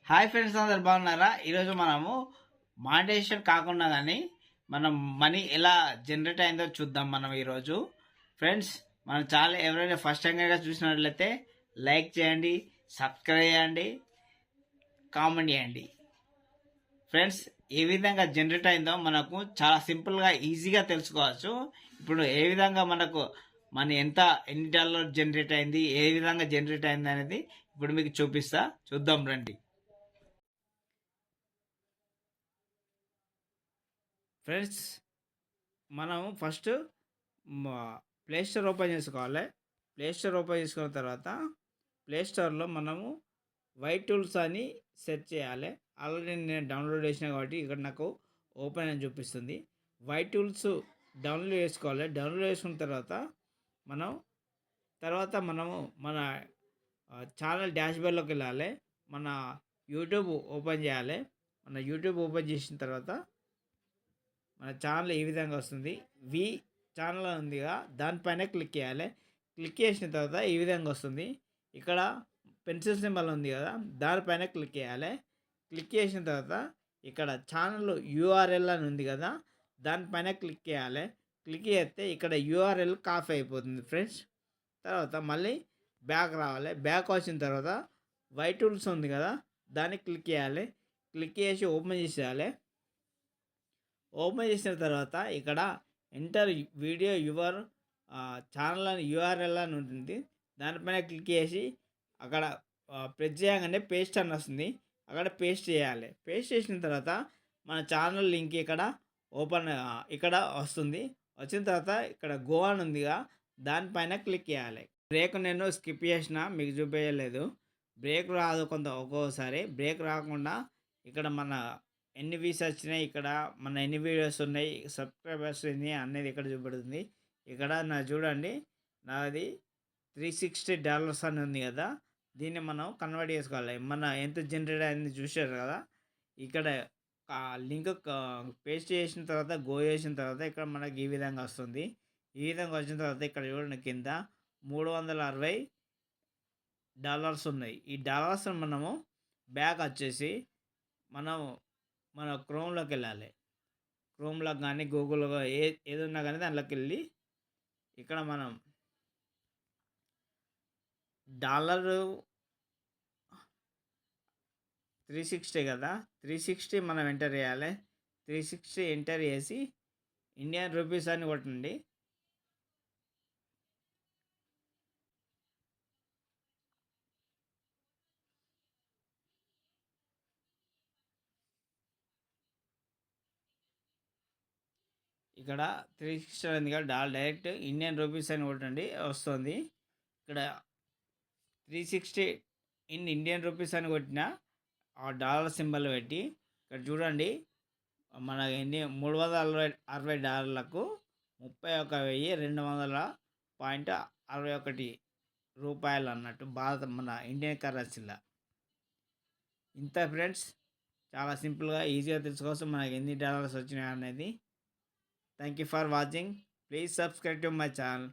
Hi friends, అందరు బాగున్నారా? ఈరోజు మనము మానిటైజేషన్ కాకుండా కానీ మనం మనీ ఎలా జనరేట్ అయిందో చూద్దాం. మనం ఈరోజు ఫ్రెండ్స్, మన ఛానల్ ఎవరైనా ఫస్ట్ టైంగా చూసినట్లయితే లైక్ చేయండి, సబ్స్క్రైబ్ చేయండి, కామెంట్ చేయండి. ఫ్రెండ్స్, ఏ విధంగా జనరేట్ అయిందో మనకు చాలా సింపుల్గా ఈజీగా తెలుసుకోవచ్చు. ఇప్పుడు ఏ విధంగా మనకు మనీ ఎన్ని డాలర్ జనరేట్ అయింది, ఏ విధంగా జనరేట్ అయింది అనేది ఇప్పుడు మీకు చూద్దాం రండి. ఫ్రెండ్స్, మనం ఫస్ట్ ప్లే స్టోర్ ఓపెన్ చేసుకోవాలి. ప్లే స్టోర్ ఓపెన్ చేసుకున్న తర్వాత ప్లే స్టోర్లో మనము వైట్ టూల్స్ అని సెర్చ్ చేయాలి. ఆల్రెడీ నేను డౌన్లోడ్ చేసిన కాబట్టి ఇక్కడ నాకు ఓపెన్ అని చూపిస్తుంది. వైట్ టూల్స్ డౌన్లోడ్ చేసుకోవాలి. డౌన్లోడ్ చేసుకున్న తర్వాత మనము మన ఛానల్ డాష్బోర్డ్లోకి వెళ్ళాలి. మన యూట్యూబ్ ఓపెన్ చేయాలి. మన యూట్యూబ్ ఓపెన్ చేసిన తర్వాత మన ఛానల్ ఈ విధంగా వస్తుంది. వి ఛానల్ ఉందిగా, దానిపైన క్లిక్ చేయాలి. క్లిక్ చేసిన తర్వాత ఈ విధంగా వస్తుంది. ఇక్కడ పెన్సిల్ సింబల్ ఉంది కదా, దానిపైన క్లిక్ చేయాలి. క్లిక్ చేసిన తర్వాత ఇక్కడ ఛానల్ యూఆర్ఎల్ అని ఉంది కదా, దానిపైన క్లిక్ చేయాలి. క్లిక్ చేస్తే ఇక్కడ యూఆర్ఎల్ కాపీ అయిపోతుంది ఫ్రెండ్స్. తర్వాత మళ్ళీ బ్యాక్ రావాలి. బ్యాక్ వచ్చిన తర్వాత వైట్ టూల్స్ ఉంది కదా, దాన్ని క్లిక్ చేయాలి. క్లిక్ చేసి ఓపెన్ చేసేయాలి. ఓపెన్ చేసిన తర్వాత ఇక్కడ ఎంటర్ వీడియో యువర్ ఛానల్ అని యూఆర్ఎల్ అని ఉంటుంది. దానిపైన క్లిక్ చేసి అక్కడ ప్రెస్ చేయగానే పేస్ట్ అని వస్తుంది. అక్కడ పేస్ట్ చేయాలి. పేస్ట్ చేసిన తర్వాత మన ఛానల్ లింక్ ఇక్కడ వస్తుంది. వచ్చిన తర్వాత ఇక్కడ గో అని ఉందిగా, దానిపైన క్లిక్ చేయాలి. బ్రేక్ నేను స్కిప్ చేసిన, మీకు చూపించలేదు. బ్రేక్ రాదు ఒక్కోసారి. బ్రేక్ రాకుండా ఇక్కడ మన ఎన్ని వ్యూస్ వచ్చినాయి, ఇక్కడ మన ఎన్ని వీడియోస్ ఉన్నాయి, సబ్స్క్రైబర్స్ ఎన్ని అనేది ఇక్కడ చూపెడుతుంది. ఇక్కడ చూడండి, నాది $360 అని ఉంది కదా, దీన్ని మనం కన్వర్ట్ చేసుకోవాలి. మన ఎంత జనరేట్ అయింది చూసారు కదా. ఇక్కడ లింక్ పేస్ట్ చేసిన తర్వాత గో చేసిన తర్వాత ఇక్కడ మనకి ఈ విధంగా వస్తుంది. ఈ విధంగా వచ్చిన తర్వాత ఇక్కడ చూడండి, కింద $360 ఉన్నాయి. ఈ డాలర్స్ మనము బ్యాక్ వచ్చేసి మన క్రోమ్లోకి వెళ్ళాలి. క్రోమ్లో కానీ గూగుల్లో ఏది ఉన్నా కానీ దాంట్లోకి వెళ్ళి ఇక్కడ మనం $360 కదా, 360 మనం ఎంటర్ చేయాలి. 360 ఎంటర్ చేసి ఇండియన్ రూపీస్ అని కొట్టండి. ఇక్కడ 360 ఉంది కదా, డైరెక్ట్ ఇండియన్ రూపీస్ అని కొట్టండి, వస్తుంది. ఇక్కడ 360 ఇన్ ఇండియన్ రూపీస్ అని కొట్టిన ఆ డాలర్ సింబల్ పెట్టి ఇక్కడ చూడండి, మన $360 $31,200.61 అన్నట్టు మన ఇండియన్ కరెన్సీలో. ఇంత ఫ్రెండ్స్, చాలా సింపుల్గా ఈజీగా తెలుసుకోవచ్చు మనకి ఎన్ని డాలర్స్ వచ్చినాయి అనేది. Thank you for watching. Please subscribe to my channel.